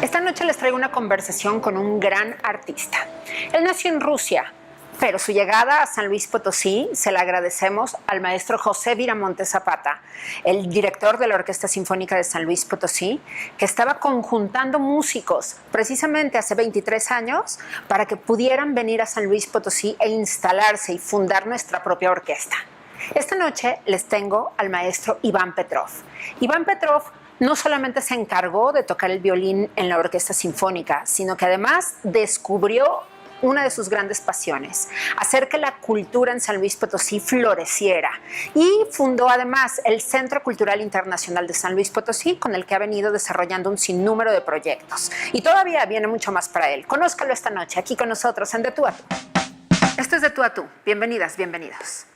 Esta noche les traigo una conversación con un gran artista. Él nació en Rusia, pero su llegada a San Luis Potosí se la agradecemos al maestro José Viramontes Zapata, el director de la Orquesta Sinfónica de San Luis Potosí, que estaba conjuntando músicos precisamente hace 23 años para que pudieran venir a San Luis Potosí e instalarse y fundar nuestra propia orquesta. Esta noche les tengo al maestro Iván Petrov. Iván Petrov no solamente se encargó de tocar el violín en la Orquesta Sinfónica, sino que además descubrió una de sus grandes pasiones, hacer que la cultura en San Luis Potosí floreciera, y fundó además el Centro Cultural Internacional de San Luis Potosí, con el que ha venido desarrollando un sinnúmero de proyectos. Y todavía viene mucho más para él. Conózcalo esta noche aquí con nosotros en De Tú a Tú. Esto es De Tú a Tú. Bienvenidas, bienvenidos.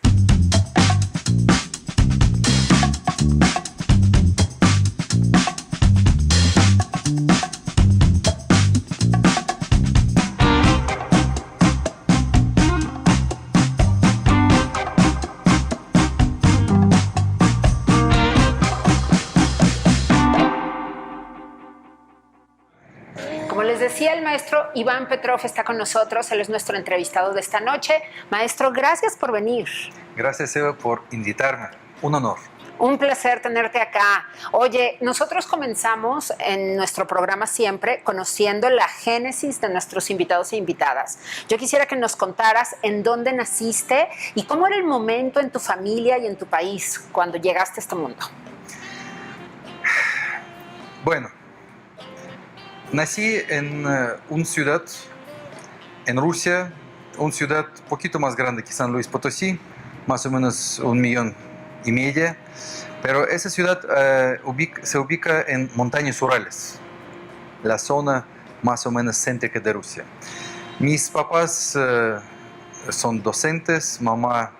Como les decía, el maestro Iván Petrov está con nosotros. Él es nuestro entrevistado de esta noche. Maestro, gracias por venir. Gracias, Eva, por invitarme. Un honor. Un placer tenerte acá. Oye, nosotros comenzamos en nuestro programa siempre conociendo la génesis de nuestros invitados e invitadas. Yo quisiera que nos contaras en dónde naciste y cómo era el momento en tu familia y en tu país cuando llegaste a este mundo. Bueno, nací en una ciudad en Rusia, una ciudad un poquito más grande que San Luis Potosí, más o menos 1,5 millones, pero esa ciudad se ubica en montañas Urales, la zona más o menos céntrica de Rusia. Mis papás son docentes, mamá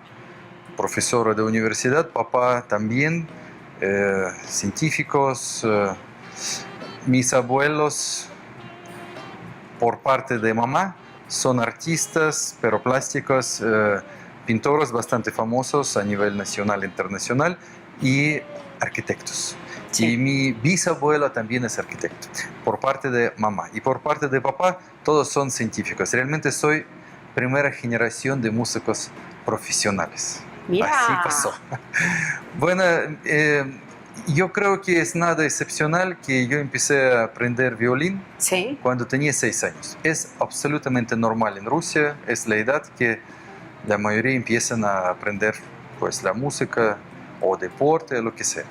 profesora de universidad, papá también, científicos. Mis abuelos, por parte de mamá, son artistas, pero plásticos, pintores bastante famosos a nivel nacional e internacional, y arquitectos. Sí. Y mi bisabuelo también es arquitecto, por parte de mamá. Y por parte de papá, todos son científicos. Realmente soy primera generación de músicos profesionales. Mira. Así pasó. Bueno, yo creo que es nada excepcional que yo empecé a aprender violín Sí. cuando tenía 6 años. Es absolutamente normal en Rusia, es la edad que la mayoría empiezan a aprender pues, la música o deporte, lo que sea.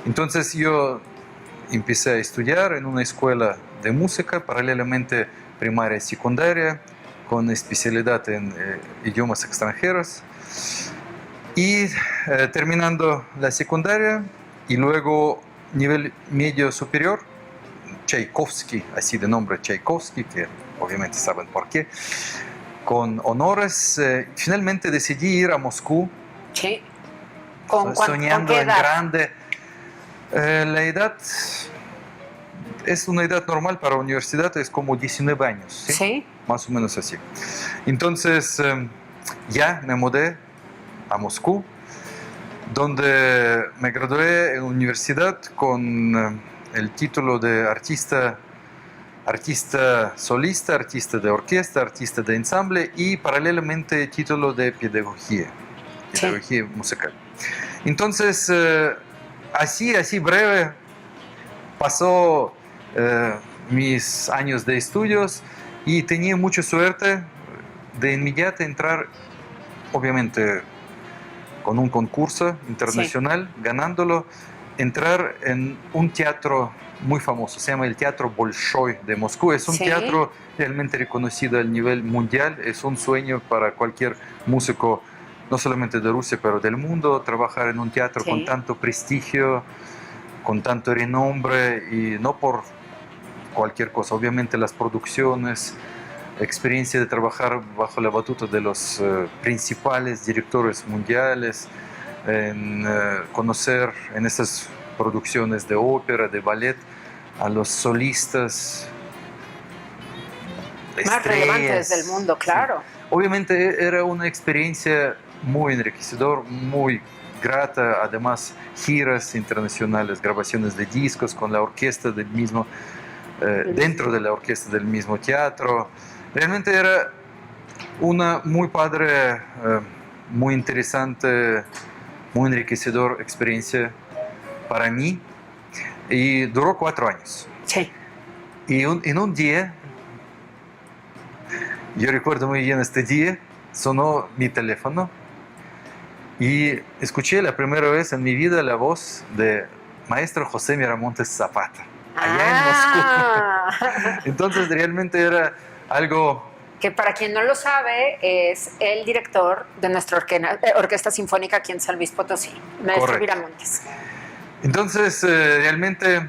Entonces yo empecé a estudiar en una escuela de música, paralelamente primaria y secundaria, con especialidad en idiomas extranjeros. Y terminando la secundaria, y luego nivel medio superior, Tchaikovsky, así de nombre Tchaikovsky, que obviamente saben por qué, con honores. Finalmente decidí ir a Moscú, Sí. soñando ¿Con qué en edad? grande. La edad es una edad normal para la universidad, es como 19 años, ¿sí? Sí. Más o menos así. Entonces ya me mudé a Moscú, donde me gradué en la universidad con el título de artista solista, artista de orquesta, artista de ensamble, y paralelamente título de pedagogía musical. Entonces, así breve pasó mis años de estudios, y tenía mucha suerte de inmediato entrar, obviamente con un concurso internacional, ganándolo, entrar en un teatro muy famoso, se llama el Teatro Bolshoi de Moscú. Es un teatro realmente reconocido a nivel mundial, es un sueño para cualquier músico, no solamente de Rusia, pero del mundo, trabajar en un teatro con tanto prestigio, con tanto renombre, y no por cualquier cosa. Obviamente las producciones, experiencia de trabajar bajo la batuta de los principales directores mundiales, en conocer en estas producciones de ópera, de ballet, a los solistas más relevantes del mundo, claro. Sí. Obviamente era una experiencia muy enriquecedora, muy grata, además giras internacionales, grabaciones de discos con la orquesta del mismo dentro de la orquesta del mismo teatro. Realmente era una muy padre, muy interesante, muy enriquecedora experiencia para mí y duró 4 años. Sí. Y en un día, yo recuerdo muy bien este día, sonó mi teléfono y escuché la primera vez en mi vida la voz de maestro José Miramontes Zapata, allá en Moscú. Entonces realmente era algo... Que para quien no lo sabe, es el director de nuestra orquesta sinfónica aquí en San Luis Potosí, maestro Correcto. Miramontes. Entonces, realmente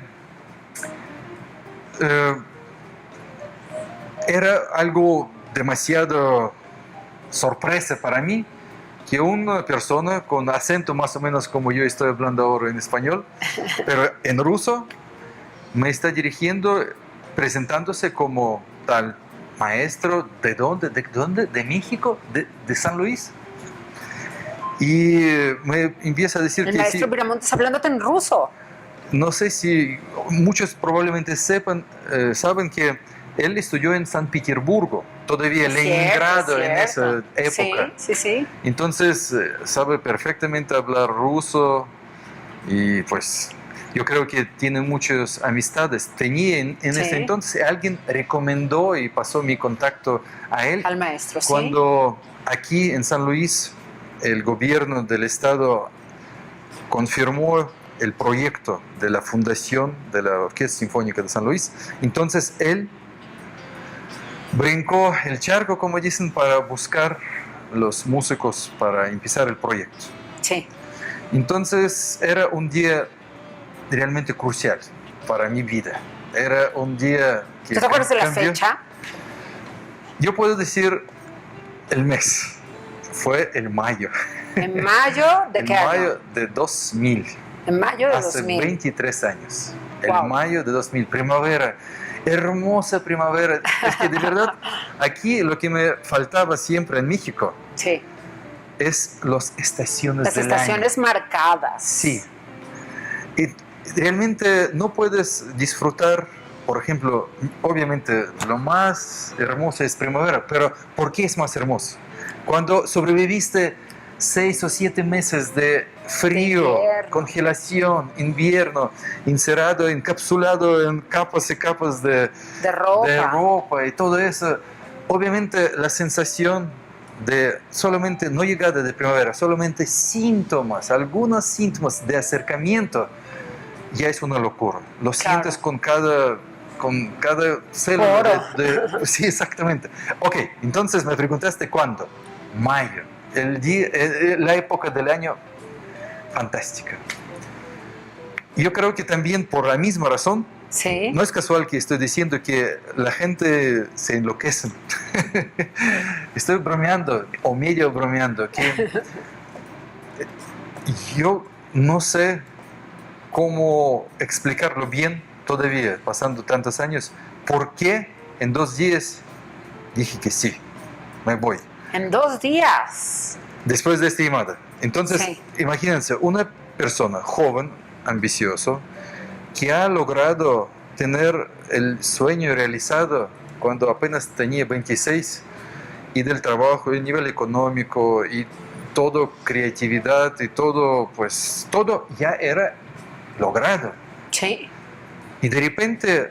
era algo demasiado sorpresa para mí que una persona con acento más o menos como yo estoy hablando ahora en español, pero en ruso, me está dirigiendo, presentándose como tal maestro. ¿De dónde? ¿De dónde? ¿De México? ¿De San Luis? Y me empieza a decir El que maestro sí. Miramontes hablándote en ruso. No sé si muchos probablemente saben que él estudió en San Petersburgo, todavía Es Leningrado cierto, en es esa cierto. época. Sí, sí, sí. Entonces sabe perfectamente hablar ruso y pues yo creo que tiene muchas amistades. Tenía en Sí. ese entonces, alguien recomendó y pasó mi contacto a él Al maestro, sí. cuando aquí en San Luis el gobierno del estado confirmó el proyecto de la fundación de la Orquesta Sinfónica de San Luis. Entonces él brincó el charco, como dicen, para buscar los músicos para empezar el proyecto. Sí. Entonces era un día realmente crucial para mi vida. Era un día que... ¿Tú te acuerdas de la cambió. fecha? Yo puedo decir el mes. Fue en mayo. ¿En mayo de qué año? En mayo de 2000. En mayo de Hace 2000. 23 años. Wow. En mayo de 2000. Primavera. Hermosa primavera. Es que de verdad, aquí lo que me faltaba siempre en México Sí. es las estaciones Las del estaciones año. marcadas. Sí. Y realmente no puedes disfrutar, por ejemplo, obviamente lo más hermoso es primavera, pero ¿por qué es más hermoso? Cuando sobreviviste 6 o 7 meses de frío, invierno. congelación, invierno, encerrado, encapsulado en capas y capas de ropa y todo eso, obviamente la sensación de solamente no llegada de primavera, solamente síntomas, algunos síntomas de acercamiento, ya es una locura. Lo sientes con cada célula sí, exactamente. Ok, entonces me preguntaste cuándo. Mayo, la época del año fantástica. Yo creo que también por la misma razón, Sí. no es casual que estoy diciendo que la gente se enloquece. Estoy bromeando, o medio bromeando, que yo no sé cómo explicarlo bien todavía, pasando tantos años, por qué en 2 días dije que sí, me voy. En 2 días. Después de esta llamada. Entonces, Sí. imagínense, una persona joven, ambicioso, que ha logrado tener el sueño realizado cuando apenas tenía 26, y del trabajo, el nivel económico y todo creatividad y todo, pues todo ya era logrado. Sí. Y de repente,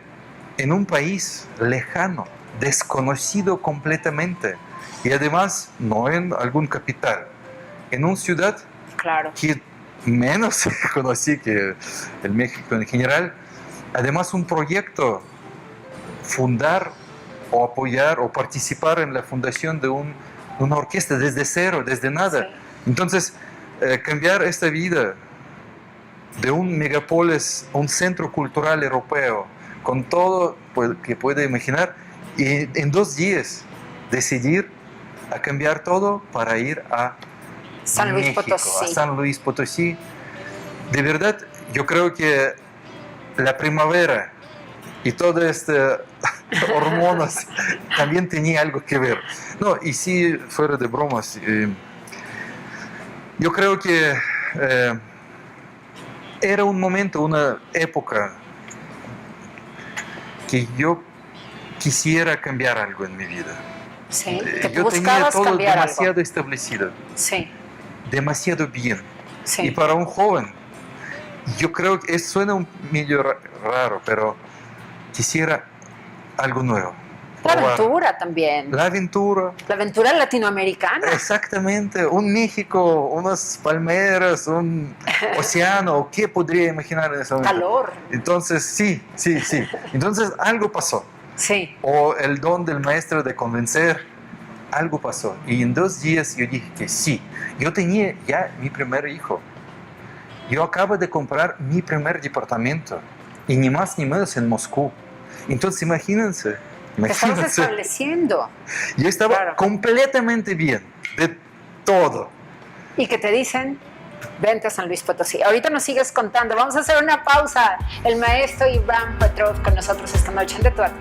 en un país lejano, desconocido completamente, y además no en algún capital, en una ciudad Claro. que menos conocí que el México en general, además un proyecto, fundar o apoyar o participar en la fundación de una orquesta desde cero, desde nada. Sí. Entonces, cambiar esta vida de un megapolis, un centro cultural europeo, con todo que puede imaginar, y en 2 días decidir a cambiar todo para ir a San Luis México, Potosí. a San Luis Potosí. De verdad, yo creo que la primavera y todas estas hormonas también tenía algo que ver. No, y si fuera de bromas, yo creo que era un momento, una época que yo quisiera cambiar algo en mi vida. Sí, que tú Yo tenía buscabas todo cambiar demasiado algo. establecido, Sí, demasiado bien. sí. Y para un joven, yo creo que suena un medio raro, pero quisiera algo nuevo. La Probar aventura también. la aventura. La aventura latinoamericana. Exactamente, un México, unas palmeras, un océano, ¿qué podría imaginar en ese momento? Calor. Entonces, sí. Entonces, algo pasó. Sí, O el don del maestro de convencer, algo pasó. Y en 2 días yo dije que sí. Yo tenía ya mi primer hijo. Yo acabo de comprar mi primer departamento. Y ni más ni menos en Moscú. Entonces, imagínense. te estabas estableciendo. Yo estaba Claro. completamente bien, de todo. Y que te dicen, vente a San Luis Potosí. Ahorita nos sigues contando. Vamos a hacer una pausa. El maestro Iván Petrov con nosotros esta noche en De Tu a Tú.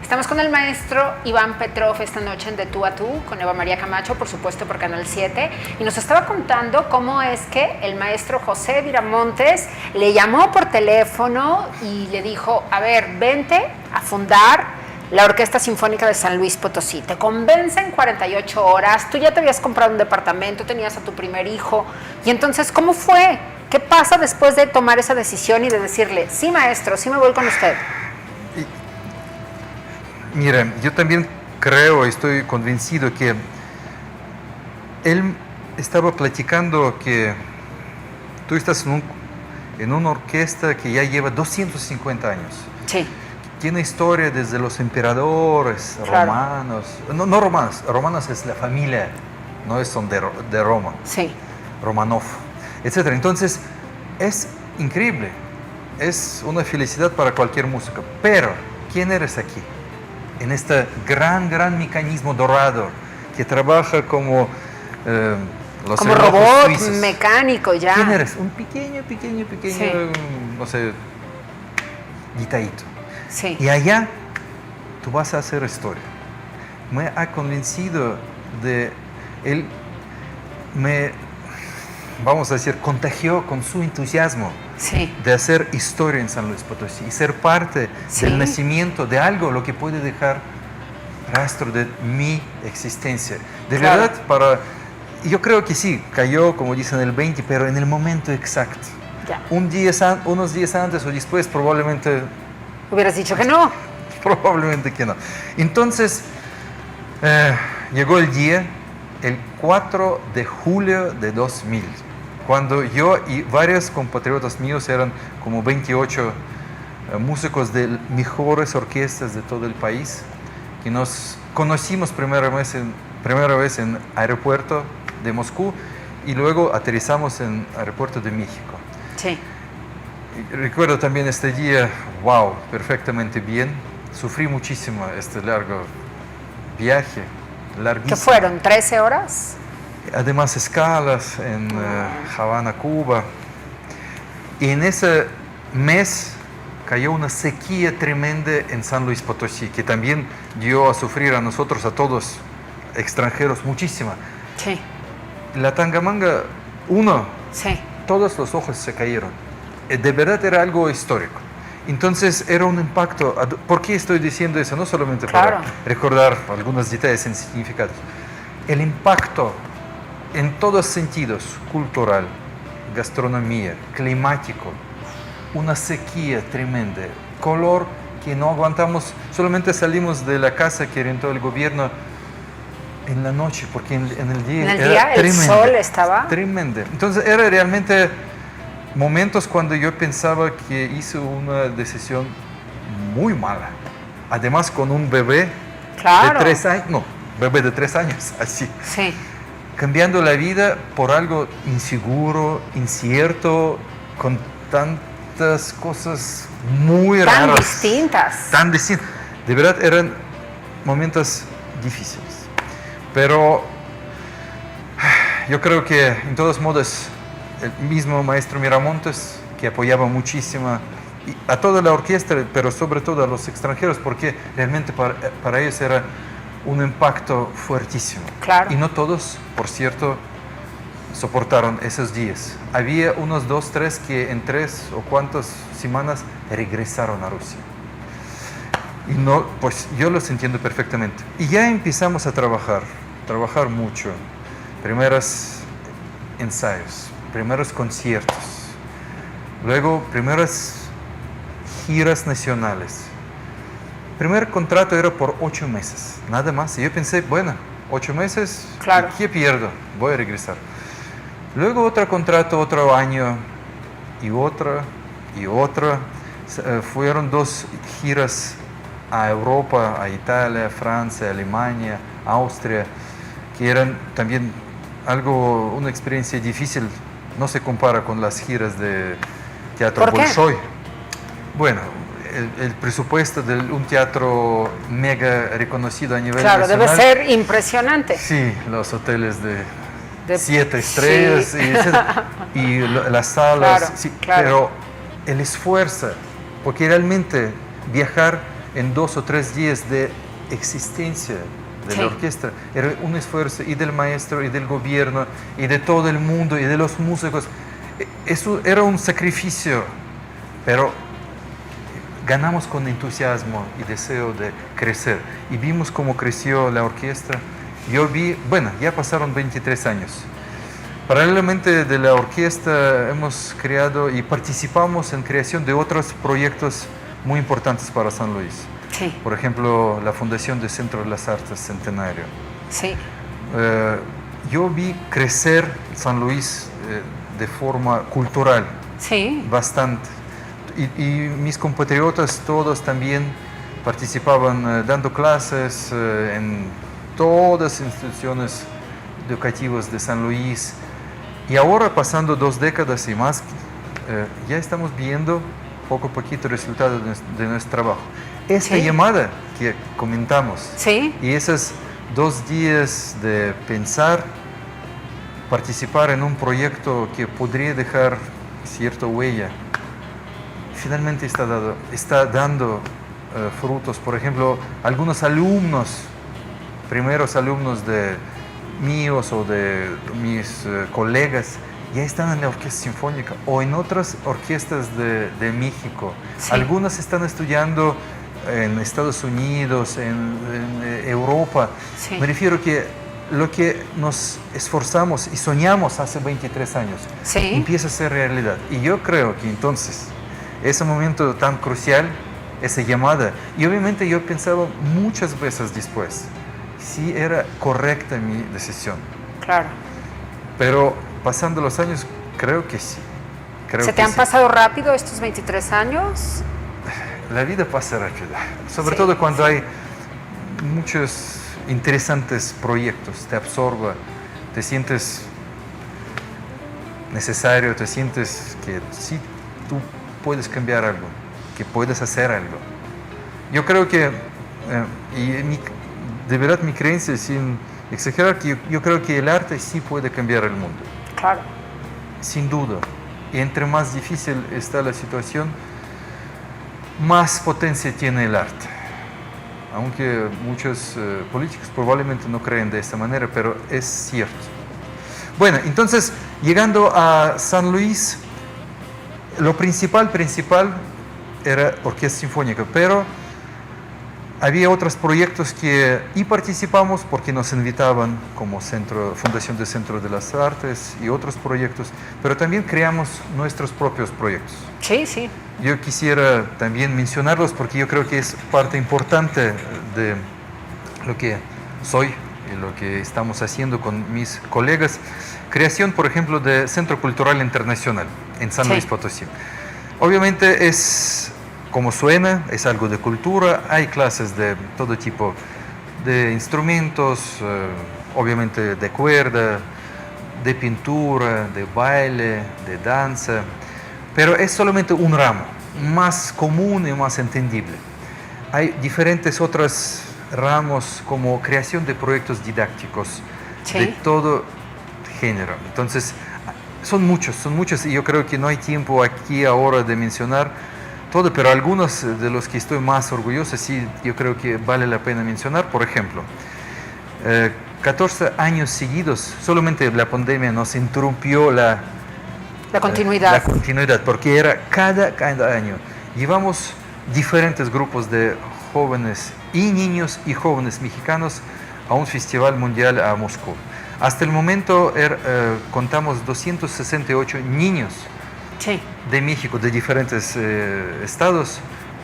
Estamos con el maestro Iván Petrov esta noche en De Tú a Tú, con Eva María Camacho, por supuesto, por Canal 7, y nos estaba contando cómo es que el maestro José Viramontes le llamó por teléfono y le dijo, a ver, vente a fundar la Orquesta Sinfónica de San Luis Potosí. Te convence en 48 horas, tú ya te habías comprado un departamento, tenías a tu primer hijo, y entonces, ¿cómo fue? ¿Qué pasa después de tomar esa decisión y de decirle, sí, maestro, sí me voy con usted? Mira, yo también creo, estoy convencido que él estaba platicando que tú estás en una orquesta que ya lleva 250 años. Sí. Tiene historia desde los emperadores Claro. romanos. No romanos, romanos es la familia, no son de Roma. Sí. Romanov, etc. Entonces, es increíble. Es una felicidad para cualquier músico. Pero, ¿quién eres aquí? En este gran mecanismo dorado que trabaja como los Como relojes robot, suizos. mecánico ya. ¿Quién eres? Un pequeño, Sí. no sé, guitarrito. Sí. Y allá tú vas a hacer historia. Me ha convencido de él, vamos a decir, contagió con su entusiasmo Sí. de hacer historia en San Luis Potosí y ser parte Sí. del nacimiento de algo, lo que puede dejar rastro de mi existencia. De Claro. verdad, yo creo que sí, cayó, como dicen, el 20, pero en el momento exacto. Ya. Unos días antes o después probablemente Hubieras dicho que no. Probablemente que no. Entonces, llegó el día, el 4 de julio de 2000, cuando yo y varios compatriotas míos, eran como 28 músicos de mejores orquestas de todo el país, que nos conocimos primera vez en aeropuerto de Moscú y luego aterrizamos en aeropuerto de México. Sí. Recuerdo también este día, wow, perfectamente bien. Sufrí muchísimo este largo viaje, larguísimo. ¿Qué fueron? ¿13 horas? Además escalas en Habana, Cuba. Y en ese mes cayó una sequía tremenda en San Luis Potosí, que también dio a sufrir a nosotros, a todos extranjeros, muchísima. Sí. La Tangamanga, Sí. todos los ojos se cayeron. De verdad era algo histórico. Entonces era un impacto. ¿Por qué estoy diciendo eso? No solamente Claro. para recordar algunos detalles en significados. El impacto en todos sentidos, cultural, gastronomía, climático, una sequía tremenda, color que no aguantamos, solamente salimos de la casa que rentó el gobierno en la noche, porque en el día, En el era día el tremendo, sol estaba. tremendo. Entonces era realmente momentos cuando yo pensaba que hice una decisión muy mala. Además con un bebé Claro. de 3 años, no, bebé de 3 años, así. Sí. Cambiando la vida por algo inseguro, incierto, con tantas cosas muy Tan raras. distintas. Tan distintas. De verdad eran momentos difíciles. Pero yo creo que en todos modos el mismo maestro Miramontes, que apoyaba muchísimo a toda la orquesta, pero sobre todo a los extranjeros, porque realmente para ellos era un impacto fuertísimo. Claro. Y no todos, por cierto, soportaron esos días. Había unos 2, 3 que en 3 o cuantas semanas regresaron a Rusia. Y no, pues yo los entiendo perfectamente. Y ya empezamos a trabajar mucho. Primeros ensayos, primeros conciertos, luego primeras giras nacionales. Primer contrato era por 8 meses, nada más. Y yo pensé, bueno, 8 meses, claro. ¿Qué pierdo? Voy a regresar. Luego otro contrato, otro año, y otra. Fueron 2 giras a Europa, a Italia, Francia, Alemania, Austria, que eran también una experiencia difícil. No se compara con las giras de Teatro Bolshoi. Bueno, el presupuesto de un teatro mega reconocido a nivel nacional. Claro, debe ser impresionante. Sí, los hoteles de 7 estrellas, sí. y las salas, claro, sí, claro. Pero el esfuerzo, porque realmente viajar en 2 o 3 días de existencia de la orquesta era un esfuerzo y del maestro y del gobierno y de todo el mundo y de los músicos. Eso era un sacrificio, pero ganamos con entusiasmo y deseo de crecer. Y vimos cómo creció la orquesta. Yo vi, bueno, ya pasaron 23 años. Paralelamente de la orquesta hemos creado y participamos en creación de otros proyectos muy importantes para San Luis. Sí. Por ejemplo, la Fundación del Centro de las Artes Centenario. Sí. Yo vi crecer San Luis de forma cultural. Sí. Bastante. Y mis compatriotas todos también participaban dando clases en todas las instituciones educativas de San Luis. Y ahora, pasando 2 décadas y más, ya estamos viendo poco a poquito el resultado de nuestro trabajo. Esta llamada que comentamos y esos 2 días de pensar, participar en un proyecto que podría dejar cierta huella, finalmente está dando frutos. Por ejemplo, algunos alumnos, primeros alumnos de míos o de mis colegas, ya están en la Orquesta Sinfónica o en otras orquestas de México. Sí. Algunos están estudiando en Estados Unidos, en Europa. Sí. Me refiero que lo que nos esforzamos y soñamos hace 23 años empieza a ser realidad. Y yo creo que entonces ese momento tan crucial, esa llamada, y obviamente yo pensaba muchas veces después si era correcta mi decisión. Claro. Pero pasando los años, creo que sí. ¿Se te han pasado rápido estos 23 años? La vida pasa rápido, sobre todo cuando hay muchos interesantes proyectos, te absorba, te sientes necesario, te sientes que sí, tú puedes cambiar algo, que puedes hacer algo. Yo creo que, de verdad mi creencia, sin exagerar, que yo creo que el arte sí puede cambiar el mundo. Claro. Sin duda. Y entre más difícil está la situación, más potencia tiene el arte. Aunque muchos políticos probablemente no creen de esta manera, pero es cierto. Bueno, entonces, llegando a San Luis, lo principal era Orquesta Sinfónica, pero había otros proyectos y participamos porque nos invitaban como Fundación del Centro de las Artes y otros proyectos, pero también creamos nuestros propios proyectos. Sí, sí. Yo quisiera también mencionarlos porque yo creo que es parte importante de lo que soy y lo que estamos haciendo con mis colegas. Creación, por ejemplo, de Centro Cultural Internacional en San Luis Potosí. Obviamente es, como suena, es algo de cultura, hay clases de todo tipo de instrumentos, obviamente de cuerda, de pintura, de baile, de danza, pero es solamente un ramo, más común y más entendible. Hay diferentes otros ramos como creación de proyectos didácticos de todo género. Entonces, Son muchos y yo creo que no hay tiempo aquí ahora de mencionar todo, pero algunos de los que estoy más orgulloso, sí, yo creo que vale la pena mencionar. Por ejemplo, 14 años seguidos, solamente la pandemia nos interrumpió la continuidad. La continuidad, porque era cada año. Llevamos diferentes grupos de jóvenes y niños y jóvenes mexicanos a un festival mundial a Moscú. Hasta el momento contamos 268 niños Sí. de México, de diferentes estados,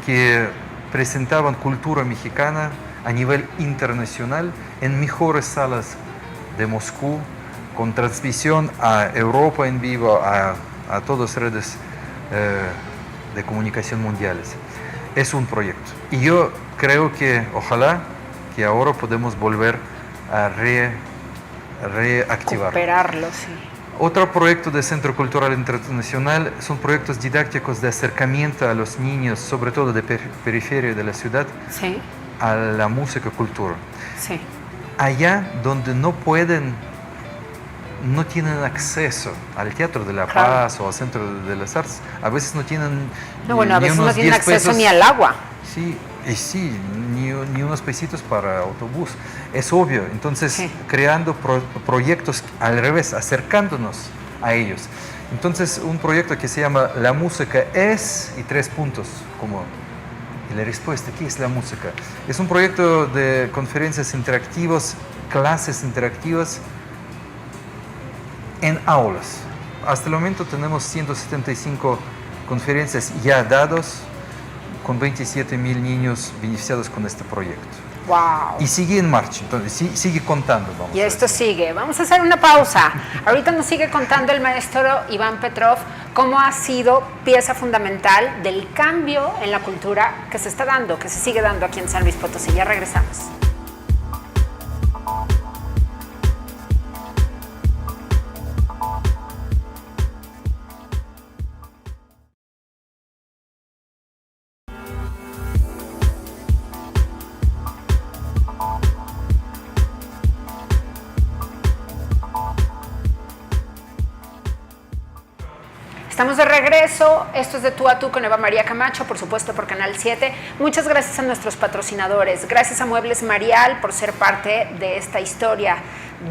que presentaban cultura mexicana a nivel internacional en mejores salas de Moscú, con transmisión a Europa en vivo, a todas las redes de comunicación mundiales. Es un proyecto. Y yo creo que, ojalá, que ahora podemos volver a reactivarlo. Recuperarlo, sí. Otro proyecto de Centro Cultural Internacional son proyectos didácticos de acercamiento a los niños, sobre todo de periferia de la ciudad, Sí, a la música y cultura. sí. Allá donde no tienen acceso al Teatro de la Claro. Paz o al Centro de las Artes, a veces no tienen No, bueno, a veces no unos tienen 10 acceso pesos. ni al agua. Sí, sí, ni unos pesitos para autobús. Es obvio. Entonces, Sí. creando proyectos al revés, acercándonos a ellos. Entonces, un proyecto que se llama La música es, y 3 puntos, como y la respuesta, ¿qué es la música? Es un proyecto de conferencias interactivas, clases interactivas en aulas. Hasta el momento tenemos 175 conferencias ya dadas, con 27,000 niños beneficiados con este proyecto. Wow. Y sigue en marcha, entonces sigue contando. Y esto sigue. Vamos a hacer una pausa. Ahorita nos sigue contando el maestro Iván Petrov cómo ha sido pieza fundamental del cambio en la cultura que se está dando, que se sigue dando aquí en San Luis Potosí. Ya regresamos. Estamos de regreso, esto es de Tú a Tú con Eva María Camacho, por supuesto por Canal 7. Muchas gracias a nuestros patrocinadores, gracias a Muebles Marial por ser parte de esta historia,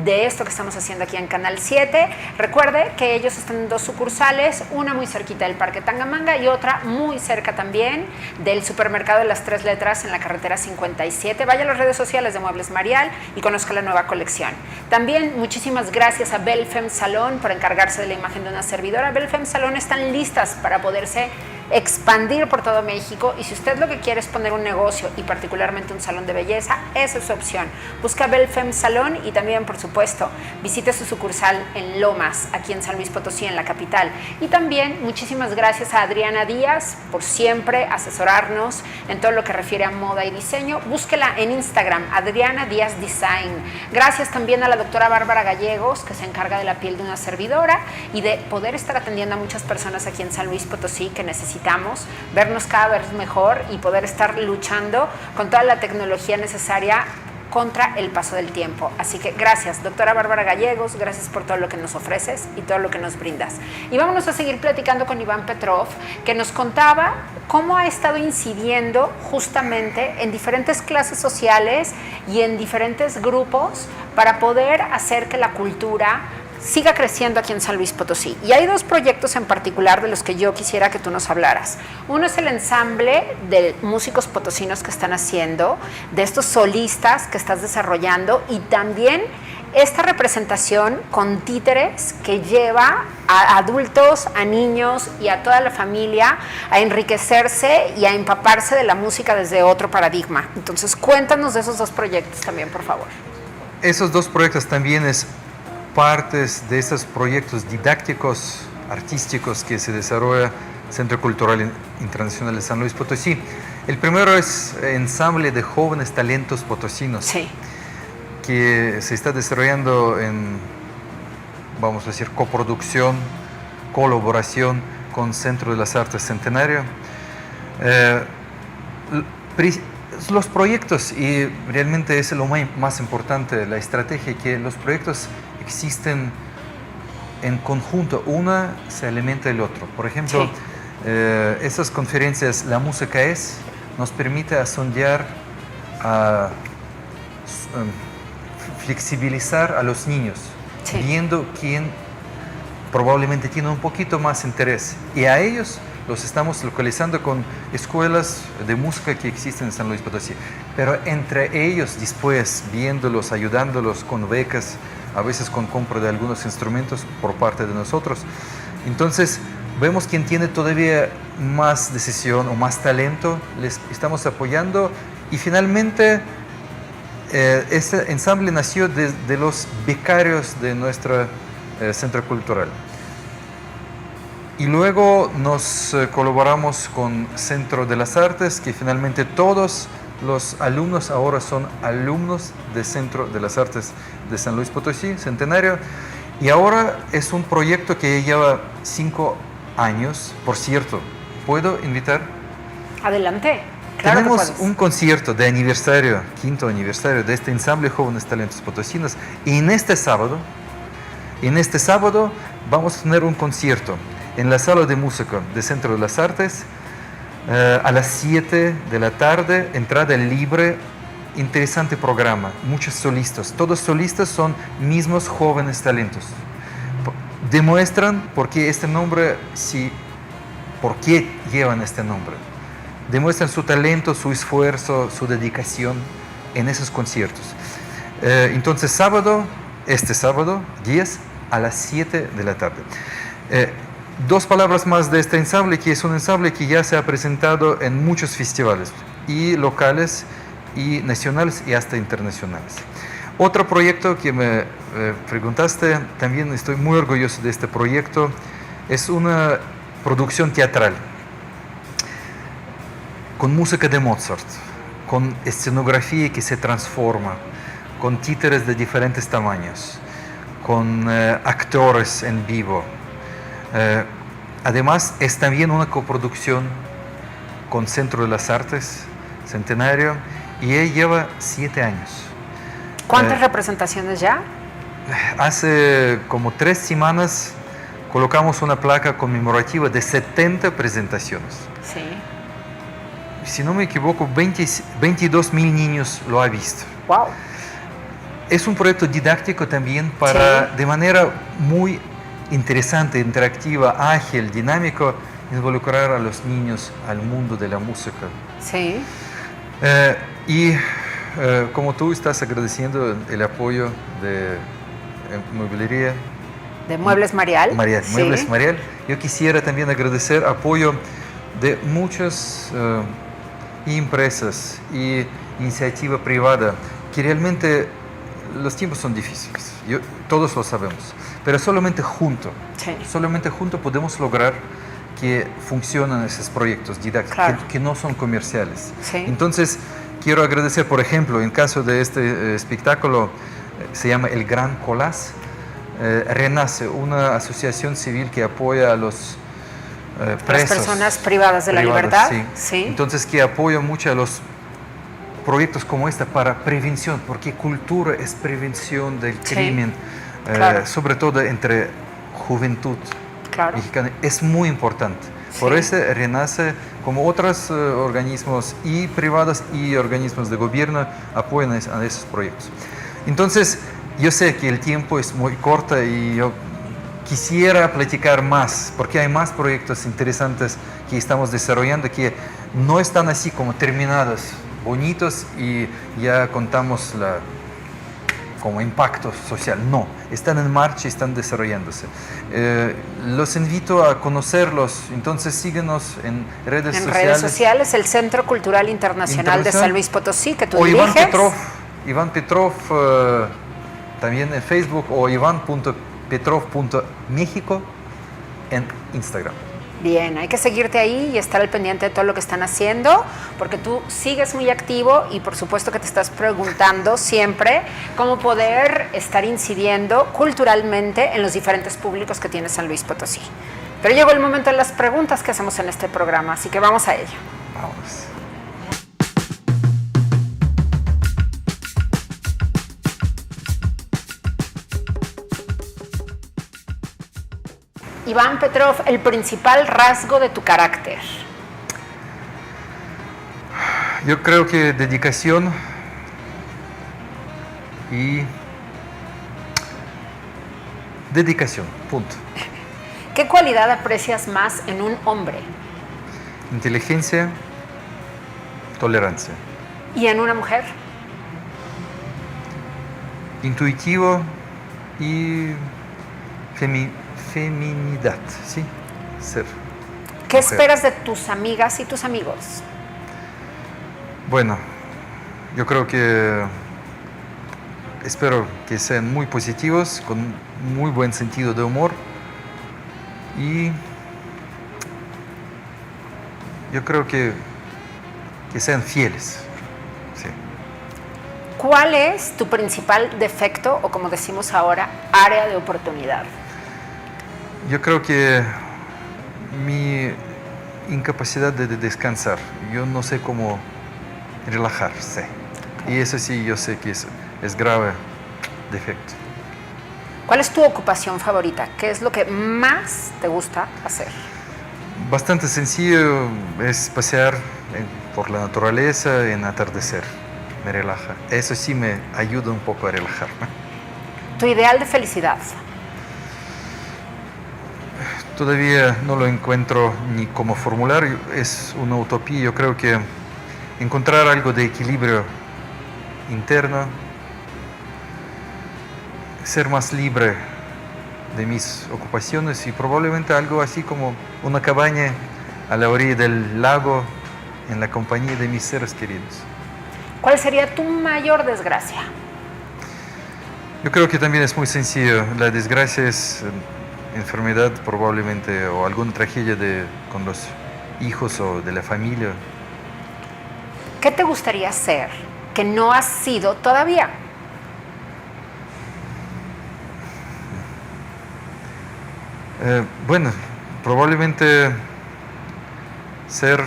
de esto que estamos haciendo aquí en Canal 7. Recuerde que ellos están en 2 sucursales, una muy cerquita del Parque Tangamanga y otra muy cerca también del supermercado de las 3 letras en la carretera 57. Vaya a las redes sociales de Muebles Marial y conozca la nueva colección. También muchísimas gracias a Belfem Salón por encargarse de la imagen de una servidora. Belfem Salón están listas para poderse expandir por todo México, y si usted lo que quiere es poner un negocio y particularmente un salón de belleza, esa es su opción. Busca Belfem Salón y también, por supuesto, visite su sucursal en Lomas, aquí en San Luis Potosí, en la capital. Y también muchísimas gracias a Adriana Díaz por siempre asesorarnos en todo lo que refiere a moda y diseño. Búsquela en Instagram, Adriana Díaz Design. Gracias también a la doctora Bárbara Gallegos, que se encarga de la piel de una servidora y de poder estar atendiendo a muchas personas aquí en San Luis Potosí que necesitamos vernos cada vez mejor y poder estar luchando con toda la tecnología necesaria contra el paso del tiempo. Así que gracias, doctora Bárbara Gallegos, gracias por todo lo que nos ofreces y todo lo que nos brindas. Y vámonos a seguir platicando con Iván Petrov, que nos contaba cómo ha estado incidiendo justamente en diferentes clases sociales y en diferentes grupos para poder hacer que la cultura siga creciendo aquí en San Luis Potosí. Y hay 2 proyectos en particular de los que yo quisiera que tú nos hablaras. Uno es el ensamble de músicos potosinos que están haciendo, de estos solistas que estás desarrollando, y también esta representación con títeres que lleva a adultos, a niños y a toda la familia a enriquecerse y a empaparse de la música desde otro paradigma. Entonces, cuéntanos de esos 2 proyectos también, por favor. Esos 2 proyectos también es partes de estos proyectos didácticos, artísticos que se desarrolla Centro Cultural Internacional de San Luis Potosí. El primero es ensamble de jóvenes talentos potosinos, Sí. que se está desarrollando en, vamos a decir, coproducción, colaboración con Centro de las Artes Centenario. Los proyectos, y realmente es lo más importante, la estrategia, que los proyectos existen en conjunto, una se alimenta del otro. Por ejemplo, esas conferencias, La Música Es, nos permite asondear, a flexibilizar a los niños, viendo quién probablemente tiene un poquito más interés. Y a ellos los estamos localizando con escuelas de música que existen en San Luis Potosí. Pero entre ellos, después, viéndolos, ayudándolos con becas, a veces con compra de algunos instrumentos por parte de nosotros. Entonces, vemos quién tiene todavía más decisión o más talento, les estamos apoyando. Y finalmente, este ensamble nació de los becarios de nuestro centro cultural. Y luego nos colaboramos con Centro de las Artes, que finalmente todos los alumnos ahora son alumnos del Centro de las Artes de San Luis Potosí, Centenario. Y ahora es un proyecto que lleva 5 años. Por cierto, ¿puedo invitar? Adelante. Claro. Tenemos un concierto de aniversario, 5º aniversario de este ensamble Jóvenes Talentos Potosinos. Y en este sábado vamos a tener un concierto en la sala de música del Centro de las Artes a las 7 de la tarde, entrada libre, interesante programa, muchos solistas, todos solistas son mismos jóvenes talentos. Demuestran por qué este nombre, por qué llevan este nombre. Demuestran su talento, su esfuerzo, su dedicación en esos conciertos. Entonces, este sábado 10 a las 7 de la tarde. 2 palabras más de este ensamble, que es un ensamble que ya se ha presentado en muchos festivales, y locales, y nacionales, y hasta internacionales. Otro proyecto que me preguntaste, también estoy muy orgulloso de este proyecto, es una producción teatral, con música de Mozart, con escenografía que se transforma, con títeres de diferentes tamaños, con actores en vivo. Además, es también una coproducción con Centro de las Artes, Centenario, y ella lleva 7 años. ¿Cuántas representaciones ya? Hace como 3 semanas colocamos una placa conmemorativa de 70 presentaciones. Sí. Si no me equivoco, 22.000 niños lo han visto. Wow. Es un proyecto didáctico también para, de manera muy interesante, interactiva, ágil, dinámico, involucrar a los niños al mundo de la música. Sí. Como tú estás agradeciendo el apoyo de Mueblería. De Muebles Marial. Sí. Muebles Marial. Yo quisiera también agradecer apoyo de muchas empresas y iniciativa privada, que realmente los tiempos son difíciles, todos lo sabemos, pero solamente juntos podemos lograr que funcionen esos proyectos didácticos, que no son comerciales. Sí. Entonces, quiero agradecer, por ejemplo, en caso de este espectáculo, se llama El Gran Colás, Renace, una asociación civil que apoya a los presos. Las personas privadas de la libertad. Sí. Entonces, que apoya mucho a los proyectos como este para prevención, porque cultura es prevención del crimen, sobre todo entre juventud mexicana, es muy importante. Por eso Renace, como otros organismos y privados y organismos de gobierno, apoyan a esos proyectos. Entonces, yo sé que el tiempo es muy corto y yo quisiera platicar más, porque hay más proyectos interesantes que estamos desarrollando que no están así como terminados, bonitos y ya contamos como impacto social. No, están en marcha y están desarrollándose. Los invito a conocerlos, entonces síguenos en redes sociales. En redes sociales, el Centro Cultural Internacional de San Luis Potosí, que tú o diriges. Iván Petrov, también en Facebook, o ivan.petrov.mexico en Instagram. Bien, hay que seguirte ahí y estar al pendiente de todo lo que están haciendo, porque tú sigues muy activo y por supuesto que te estás preguntando siempre cómo poder estar incidiendo culturalmente en los diferentes públicos que tiene San Luis Potosí. Pero llegó el momento de las preguntas que hacemos en este programa, así que vamos a ello. Vamos. Iván Petrov, el principal rasgo de tu carácter. Yo creo que dedicación y dedicación, punto. ¿Qué cualidad aprecias más en un hombre Inteligencia, tolerancia. y en una mujer? Intuitivo y feminidad, ¿sí? Ser. ¿Qué Mujer. esperas de tus amigas y tus amigos? Bueno, yo creo que espero que sean muy positivos, con muy buen sentido de humor y yo creo que sean fieles. Sí. ¿Cuál es tu principal defecto o, como decimos ahora, área de oportunidad? Yo creo que mi incapacidad de descansar, yo no sé cómo relajarse. Y eso sí, yo sé que es grave defecto. ¿Cuál es tu ocupación favorita? ¿Qué es lo que más te gusta hacer? Bastante sencillo es pasear por la naturaleza en atardecer. Me relaja. Eso sí me ayuda un poco a relajarme. Tu ideal de felicidad. Todavía no lo encuentro ni cómo formular. Es una utopía. Yo creo que encontrar algo de equilibrio interno, ser más libre de mis ocupaciones y probablemente algo así como una cabaña a la orilla del lago en la compañía de mis seres queridos. ¿Cuál sería tu mayor desgracia? Yo creo que también es muy sencillo. La desgracia es enfermedad probablemente o alguna tragedia con los hijos o de la familia. ¿Qué te gustaría ser que no has sido todavía? Bueno, probablemente ser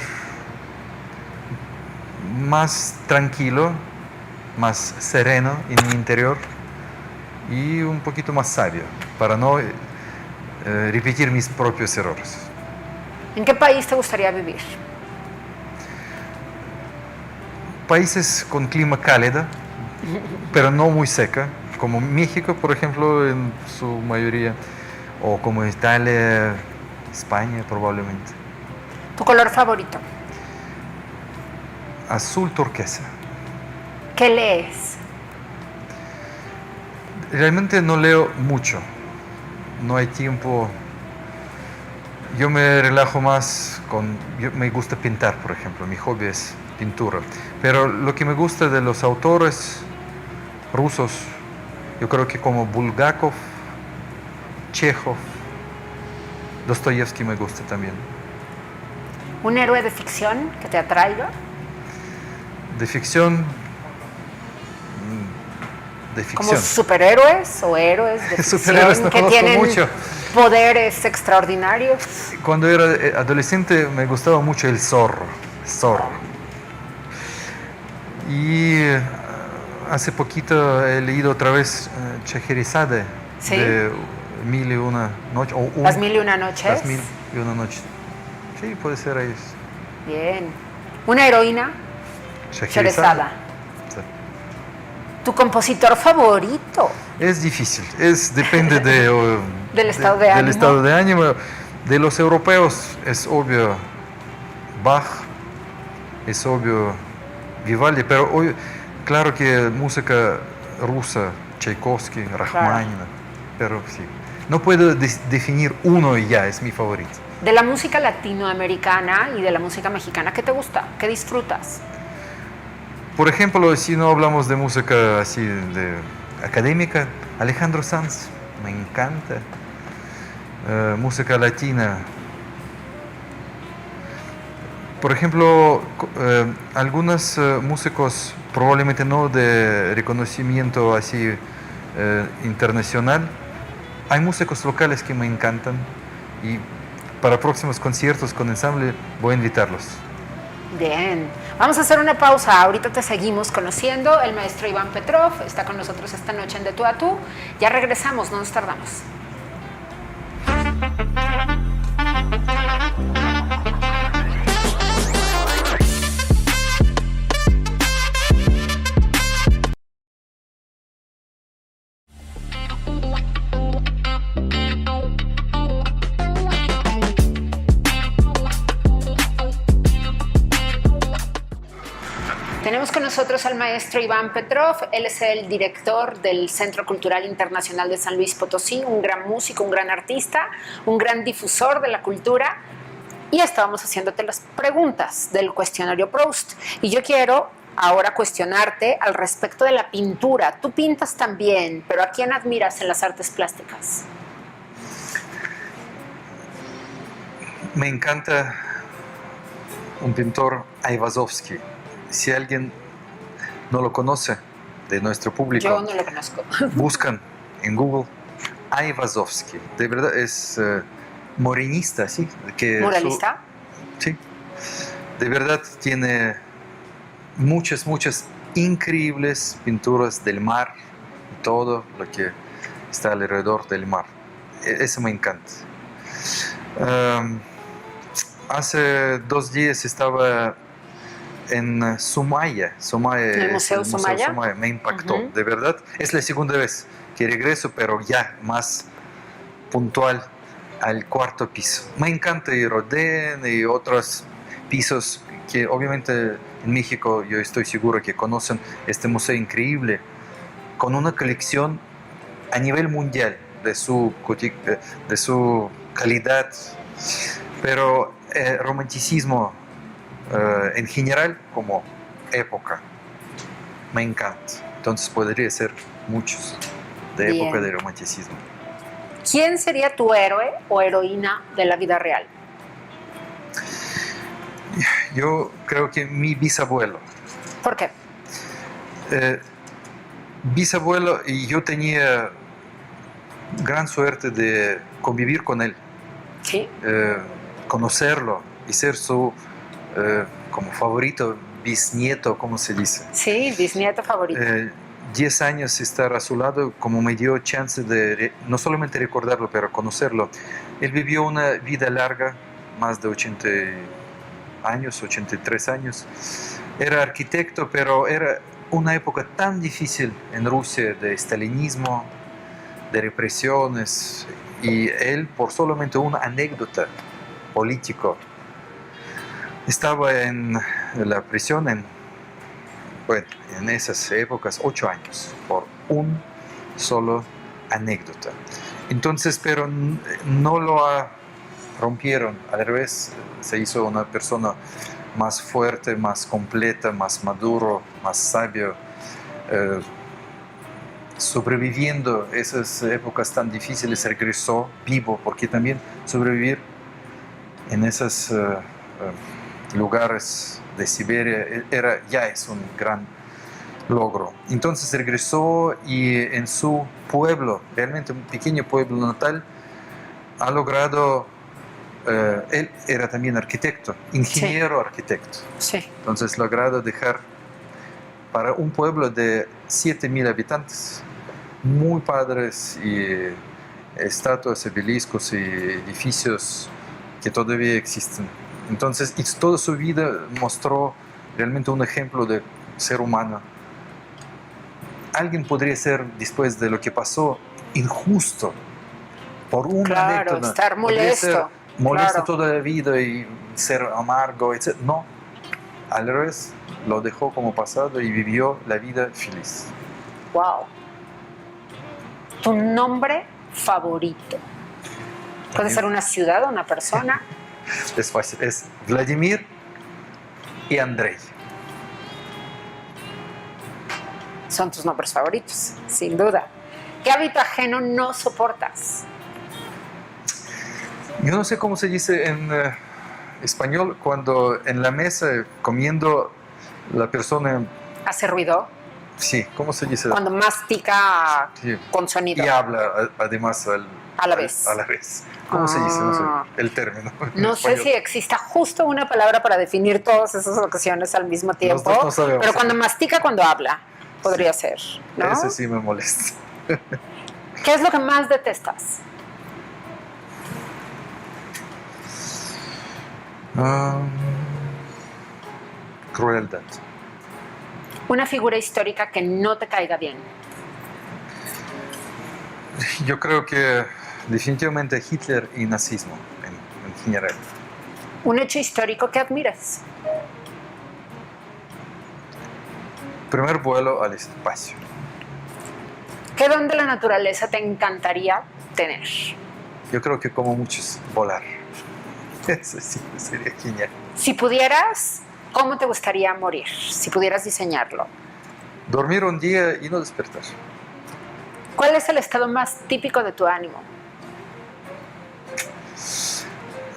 más tranquilo, más sereno en mi interior y un poquito más sabio para no repetir mis propios errores. ¿En qué país te gustaría vivir? Países con clima cálido, pero no muy seca, como México, por ejemplo, en su mayoría, o como Italia, España probablemente. ¿Tu color favorito? Azul turquesa. ¿Qué lees? Realmente no leo mucho, no hay tiempo. Yo me relajo más me gusta pintar, por ejemplo, mi hobby es pintura. Pero lo que me gusta de los autores rusos, yo creo que como Bulgakov, Chekhov, Dostoyevsky me gusta también. ¿Un héroe de ficción que te atraiga? De ficción. ¿Como superhéroes o héroes de ficción Superhéroes no que conozco tienen mucho. poderes extraordinarios? Cuando era adolescente me gustaba mucho el Zorro. Y hace poquito he leído otra vez Scheherazade, ¿Sí? de Mil y una noche. Las mil y una noches. Las mil y una noches. Sí, puede ser ahí. Bien. ¿Una heroína? Scheherazade. Sí. ¿Tu compositor favorito? Es difícil, depende Del estado de ánimo. del estado de ánimo. De los europeos es obvio Bach, es obvio Vivaldi, pero hoy, claro que música rusa, Tchaikovsky, Rachmaninoff, pero sí. No puedo definir uno y ya, es mi favorito. De la música latinoamericana y de la música mexicana, ¿qué te gusta? ¿Qué disfrutas? Por ejemplo, si no hablamos de música así de académica, Alejandro Sanz, me encanta. Música latina. Por ejemplo, algunos músicos, probablemente no de reconocimiento así internacional, hay músicos locales que me encantan y para próximos conciertos con ensamble voy a invitarlos. Bien, vamos a hacer una pausa. Ahorita te seguimos conociendo. El maestro Iván Petrov está con nosotros esta noche en De Tú a Tú. Ya regresamos, no nos tardamos. Tenemos con nosotros al maestro Iván Petrov. Él es el director del Centro Cultural Internacional de San Luis Potosí, un gran músico, un gran artista, un gran difusor de la cultura. Y estábamos haciéndote las preguntas del cuestionario Proust. Y yo quiero ahora cuestionarte al respecto de la pintura. Tú pintas también, pero ¿a quién admiras en las artes plásticas? Me encanta un pintor, Ayvazovsky. Si alguien no lo conoce de nuestro público, Yo no lo conozco. buscan en Google Ayvazovsky. De verdad es morenista, ¿sí? ¿Muralista? Sí. De verdad tiene muchas increíbles pinturas del mar, todo lo que está alrededor del mar. Eso me encanta. Hace 2 días estaba en Sumaya. ¿En el Museo Sumaya? Me impactó, de verdad. Es la segunda vez que regreso, pero ya más puntual al 4º piso. Me encanta ir Rodin y otros pisos que obviamente en México yo estoy seguro que conocen este museo increíble, con una colección a nivel mundial de su calidad, pero romanticismo en general como época me encanta. Entonces podría ser muchos de Bien. época de romanticismo. ¿Quién sería tu héroe o heroína de la vida real? Yo creo que mi bisabuelo. ¿Por qué? Bisabuelo, y yo tenía gran suerte de convivir con él, Sí. conocerlo y ser su como favorito bisnieto, ¿cómo se dice? Sí, bisnieto favorito. 10 años estar a su lado como me dio chance de no solamente recordarlo, pero conocerlo. Él vivió una vida larga, más de 80 años, 83 años. Era arquitecto, pero era una época tan difícil en Rusia de estalinismo, de represiones, y él, por solamente una anécdota político, estaba en la prisión en esas épocas 8 años por un solo anécdota. Entonces, pero no lo rompieron, al revés, se hizo una persona más fuerte, más completa, más maduro, más sabio, sobreviviendo esas épocas tan difíciles, regresó vivo, porque también sobrevivir en esos lugares de Siberia ya es un gran logro. Entonces regresó y en su pueblo, realmente un pequeño pueblo natal, ha logrado, él era también arquitecto, ingeniero arquitecto. Sí. Entonces logrado dejar para un pueblo de 7,000 habitantes, muy padres y estatuas, obeliscos y edificios que todavía existen. Entonces, y toda su vida mostró realmente un ejemplo de ser humano. Alguien podría ser, después de lo que pasó, injusto por una Claro, anécdota. estar Podría molesto. ser molesto Claro. toda la vida y ser amargo, etc. No, al revés, lo dejó como pasado y vivió la vida feliz. Wow. ¿Tu nombre favorito? Puede ser una ciudad o una persona. Es fácil, es Vladimir y Andrei. Son tus nombres favoritos, sin duda. ¿Qué hábito ajeno no soportas? Yo no sé cómo se dice en español cuando en la mesa comiendo la persona, ¿Hace ruido? sí, ¿cómo se dice? Cuando mastica Sí. con sonido. Y habla además A la vez. A la vez. ¿Cómo se dice? No sé Ah. el término. en No sé español. si exista justo una palabra para definir todas esas ocasiones al mismo tiempo, dos no sabemos. pero cuando mastica, cuando habla, podría ser, ¿no? Ese sí me molesta. ¿Qué es lo que más detestas? Crueldad. Una figura histórica que no te caiga bien. Yo creo que definitivamente Hitler y nazismo en general. Un hecho histórico que admires. Primer vuelo al espacio. ¿Qué don de la naturaleza te encantaría tener? Yo creo que como muchos, volar. Eso sí, sería genial. Si pudieras, ¿cómo te gustaría morir? Si pudieras diseñarlo. Dormir un día y no despertar. ¿Cuál es el estado más típico de tu ánimo?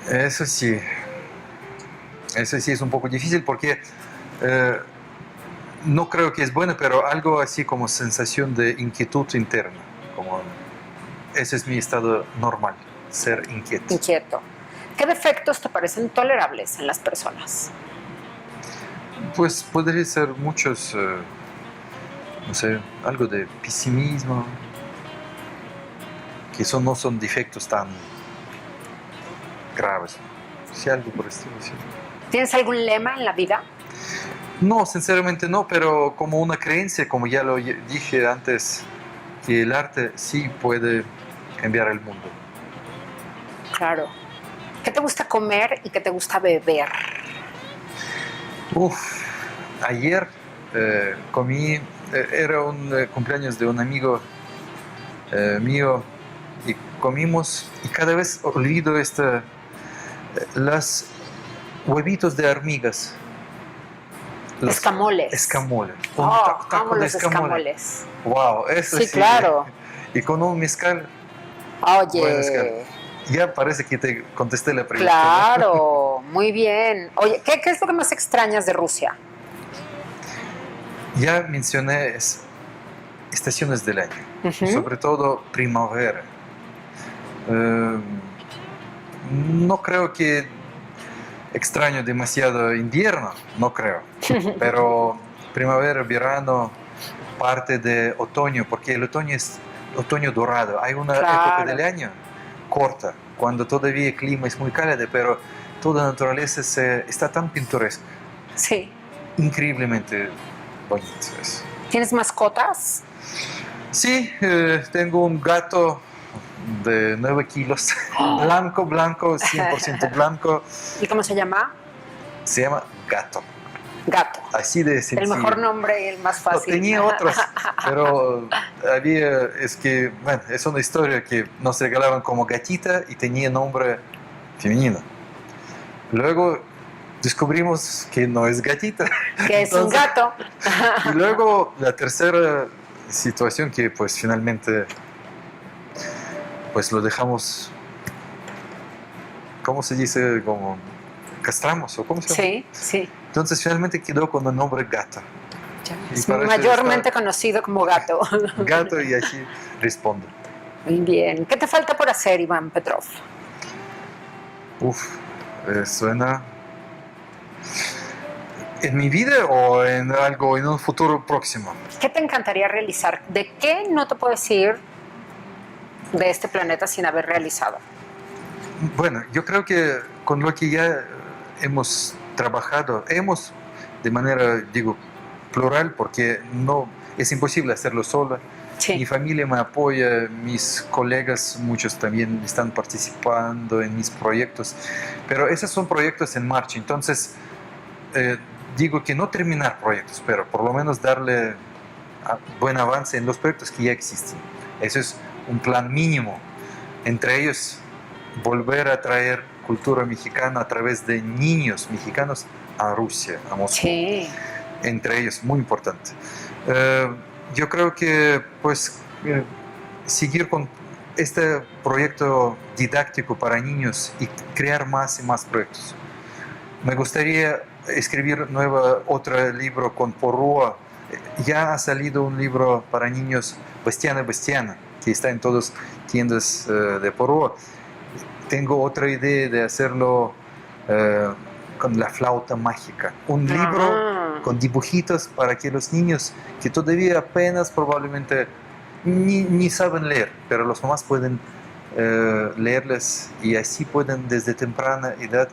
Eso sí es un poco difícil porque no creo que es bueno, pero algo así como sensación de inquietud interna. Como ese es mi estado normal, ser inquieto. Inquieto. ¿Qué defectos te parecen tolerables en las personas? Pues podría ser muchos, no sé, algo de pesimismo, que eso no son defectos tan graves. Sí, algo por el estilo, sí. ¿Tienes algún lema en la vida? No, sinceramente no, pero como una creencia, como ya lo dije antes, que el arte sí puede cambiar el mundo. Claro. ¿Qué te gusta comer y qué te gusta beber? Ayer comí, era un cumpleaños de un amigo mío y comimos y cada vez olvido las huevitos de hormigas. Escamoles. Escamoles. Un Oh, taco amo de los escamoles. escamoles. Wow, eso Sí, claro. Y con un mezcal. Oye, Buen mezcal. Ya parece que te contesté la pregunta. claro, muy bien. Oye, ¿qué es lo que más extrañas de Rusia? Ya mencioné estaciones del año, Ujú. sobre todo primavera. No creo que extraño demasiado invierno, no creo, pero primavera, verano, parte de otoño, porque el otoño es otoño dorado. Hay una Claro. época del año corta, cuando todavía el clima es muy cálido, pero toda la naturaleza está tan pintoresca, Sí. increíblemente bonito es. ¿Tienes mascotas? Sí, tengo un gato de 9 kilos, blanco, 100% blanco, ¿Y cómo se llama? se llama Gato, Gato. así de El sencillo. mejor nombre y el más No, fácil. tenía otros, pero es una historia que nos regalaban como gatita y tenía nombre femenino. Luego descubrimos que no es gatita. Que es un Entonces, gato. Y luego la tercera situación que pues finalmente pues lo dejamos, ¿cómo se dice? Como castramos o cómo se llama. Sí, sí. Entonces finalmente quedó con el nombre Gata. Y Es para eso mayormente conocido como gato. Gato y así respondo. Muy bien. ¿Qué te falta por hacer, Iván Petrov? Suena en mi vida o en algo en un futuro próximo. ¿Qué te encantaría realizar? ¿De qué no te puedes ir de este planeta sin haber realizado? Bueno, yo creo que con lo que ya hemos trabajado, de manera, digo, plural, porque no es imposible hacerlo solo. Mi Sí. familia me apoya, mis colegas, muchos también están participando en mis proyectos, pero esos son proyectos en marcha, entonces digo que no terminar proyectos, pero por lo menos darle buen avance en los proyectos que ya existen. Ese es un plan mínimo, entre ellos volver a traer cultura mexicana a través de niños mexicanos a Rusia, a Moscú. Sí. Entre ellos, muy importante. Yo creo que pues seguir con este proyecto didáctico para niños y crear más y más proyectos. Me gustaría escribir otro libro con Porrúa. Ya ha salido un libro para niños, Bastiana Bastiana, que está en todas tiendas de Porrúa. Tengo otra idea de hacerlo con la flauta mágica. Un libro con dibujitos para que los niños que todavía apenas probablemente ni saben leer, pero los mamás pueden leerles y así pueden desde temprana edad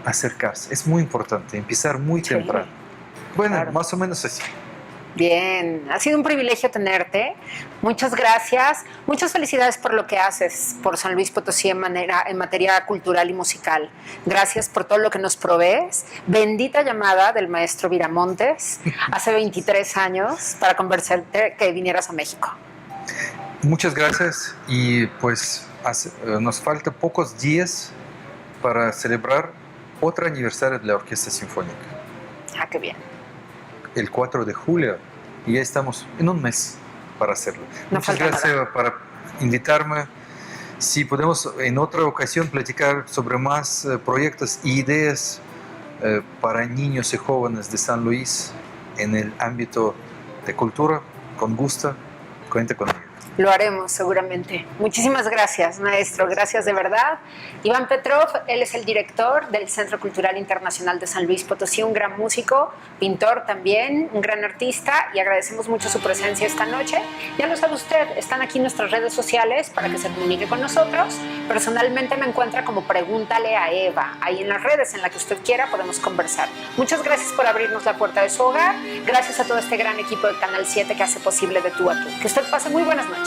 acercarse. Es muy importante, empezar muy Sí. temprano. Bueno, Claro. más o menos así. Bien, ha sido un privilegio tenerte. Muchas gracias. Muchas felicidades por lo que haces por San Luis Potosí en materia cultural y musical. Gracias por todo lo que nos provees. Bendita llamada del maestro Viramontes hace 23 años para convencerte que vinieras a México. Muchas gracias y pues nos falta pocos días para celebrar otro aniversario de la Orquesta Sinfónica. Ah, qué bien. El 4 de julio y ya estamos en un mes para hacerlo. No Muchas falta gracias nada. por invitarme. Si podemos en otra ocasión platicar sobre más proyectos e ideas para niños y jóvenes de San Luis en el ámbito de cultura, con gusto, cuente conmigo. Lo haremos seguramente. Muchísimas gracias, maestro. Gracias de verdad. Iván Petrov, él es el director del Centro Cultural Internacional de San Luis Potosí, un gran músico, pintor también, un gran artista, y agradecemos mucho su presencia esta noche. Ya lo sabe usted, están aquí nuestras redes sociales para que se comunique con nosotros. Personalmente me encuentra como Pregúntale a Eva. Ahí en las redes, en la que usted quiera, podemos conversar. Muchas gracias por abrirnos la puerta de su hogar. Gracias a todo este gran equipo de Canal 7 que hace posible De Tú a Tú. Que usted pase muy buenas noches.